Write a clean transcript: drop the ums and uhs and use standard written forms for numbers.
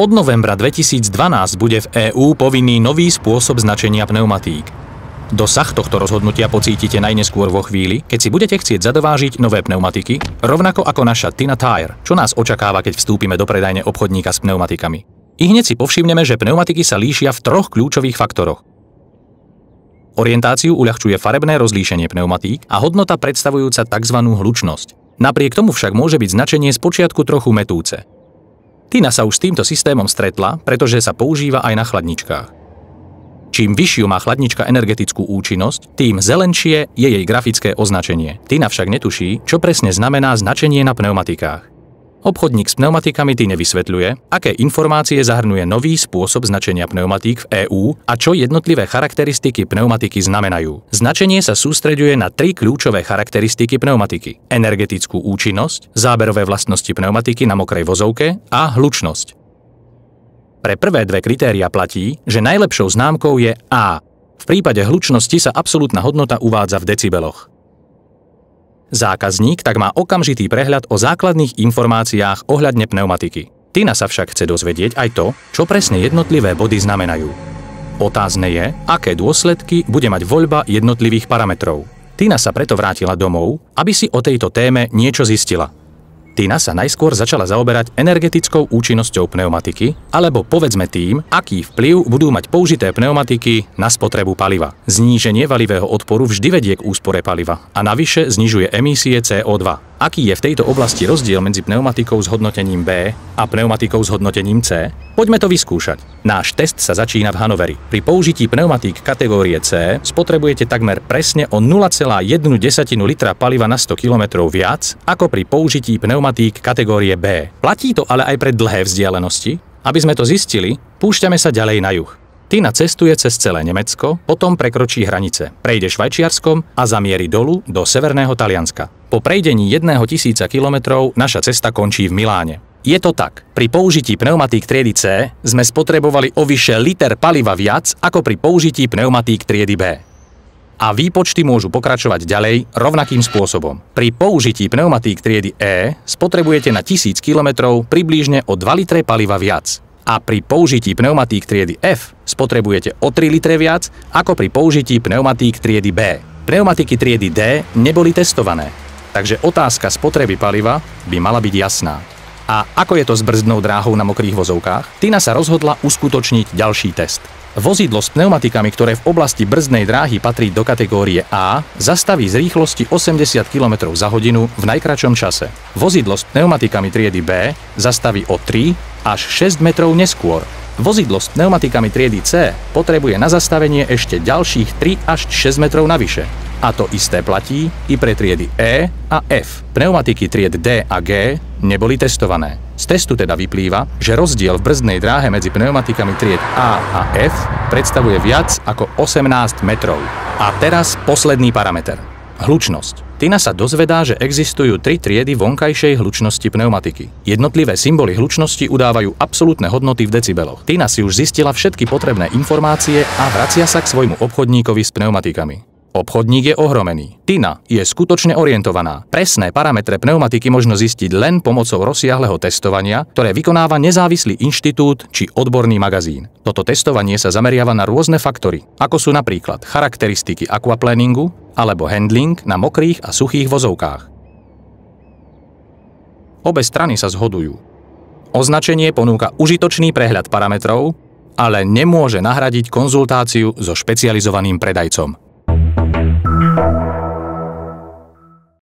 Od novembra 2012 bude v EÚ povinný nový spôsob značenia pneumatík. Dosah tohto rozhodnutia pocítite najneskôr vo chvíli, keď si budete chcieť zadovážiť nové pneumatiky, rovnako ako naša Tina Tire, čo nás očakáva, keď vstúpime do predajne obchodníka s pneumatikami. I hneď si povšimneme, že pneumatiky sa líšia v 3 kľúčových faktoroch. Orientáciu uľahčuje farebné rozlíšenie pneumatík a hodnota predstavujúca tzv. Hlučnosť. Napriek tomu však môže byť značenie spočiatku trochu mätúce. Tina sa už s týmto systémom stretla, pretože sa používa aj na chladničkách. Čím vyššiu má chladnička energetickú účinnosť, tým zelenšie je jej grafické označenie. Tina však netuší, čo presne znamená značenie na pneumatikách. Obchodník s pneumatikami Tine vysvetľuje, aké informácie zahrnuje nový spôsob značenia pneumatík v EÚ a čo jednotlivé charakteristiky pneumatiky znamenajú. Značenie sa sústreďuje na 3 kľúčové charakteristiky pneumatiky: energetickú účinnosť, záberové vlastnosti pneumatiky na mokrej vozovke a hlučnosť. Pre prvé 2 kritériá platí, že najlepšou známkou je A. V prípade hlučnosti sa absolútna hodnota uvádza v decibeloch. Zákazník tak má okamžitý prehľad o základných informáciách ohľadne pneumatiky. Tina sa však chce dozvedieť aj to, čo presne jednotlivé body znamenajú. Otázne je, aké dôsledky bude mať voľba jednotlivých parametrov. Tina sa preto vrátila domov, aby si o tejto téme niečo zistila. Tina sa najskôr začala zaoberať energetickou účinnosťou pneumatiky, alebo povedzme tým, aký vplyv budú mať použité pneumatiky na spotrebu paliva. Zníženie valivého odporu vždy vedie k úspore paliva a navyše znižuje emisie CO2. Aký je v tejto oblasti rozdiel medzi pneumatikou s hodnotením B a pneumatikou s hodnotením C? Poďme to vyskúšať. Náš test sa začína v Hanoveri. Pri použití pneumatík kategórie C spotrebujete takmer presne o 0,1 litra paliva na 100 km viac ako pri použití pneumatík kategórie B. Platí to ale aj pre dlhé vzdialenosti? Aby sme to zistili, púšťame sa ďalej na juh. Tina cestuje cez celé Nemecko, potom prekročí hranice, prejde Švajčiarskom a zamierí dolu do severného Talianska. Po prejdení 1000 kilometrov naša cesta končí v Miláne. Je to tak, pri použití pneumatík triedy C sme spotrebovali o vyše liter paliva viac ako pri použití pneumatík triedy B. A výpočty môžu pokračovať ďalej rovnakým spôsobom. Pri použití pneumatík triedy E spotrebujete na 1000 km približne o 2 litre paliva viac. A pri použití pneumatík triedy F spotrebujete o 3 litre viac ako pri použití pneumatík triedy B. Pneumatiky triedy D neboli testované, takže otázka spotreby paliva by mala byť jasná. A ako je to s brzdnou dráhou na mokrých vozovkách? Tina sa rozhodla uskutočniť ďalší test. Vozidlo s pneumatikami, ktoré v oblasti brzdnej dráhy patrí do kategórie A, zastaví z rýchlosti 80 km za hodinu v najkratšom čase. Vozidlo s pneumatikami triedy B zastaví o 3 až 6 metrov neskôr. Vozidlo s pneumatikami triedy C potrebuje na zastavenie ešte ďalších 3 až 6 metrov navyše. A to isté platí i pre triedy E a F. Pneumatiky tried D a G neboli testované. Z testu teda vyplýva, že rozdiel v brzdnej dráhe medzi pneumatikami tried A a F predstavuje viac ako 18 metrov. A teraz posledný parameter. Hlučnosť. Tina sa dozvedá, že existujú 3 triedy vonkajšej hlučnosti pneumatiky. Jednotlivé symboly hlučnosti udávajú absolútne hodnoty v decibeloch. Tina si už zistila všetky potrebné informácie a vracia sa k svojmu obchodníkovi s pneumatikami. Obchodník je ohromený. Tina je skutočne orientovaná. Presné parametre pneumatiky možno zistiť len pomocou rozsiahleho testovania, ktoré vykonáva nezávislý inštitút či odborný magazín. Toto testovanie sa zameriava na rôzne faktory, ako sú napríklad charakteristiky aquaplaningu alebo handling na mokrých a suchých vozovkách. Obe strany sa zhodujú. Označenie ponúka užitočný prehľad parametrov, ale nemôže nahradiť konzultáciu so špecializovaným predajcom.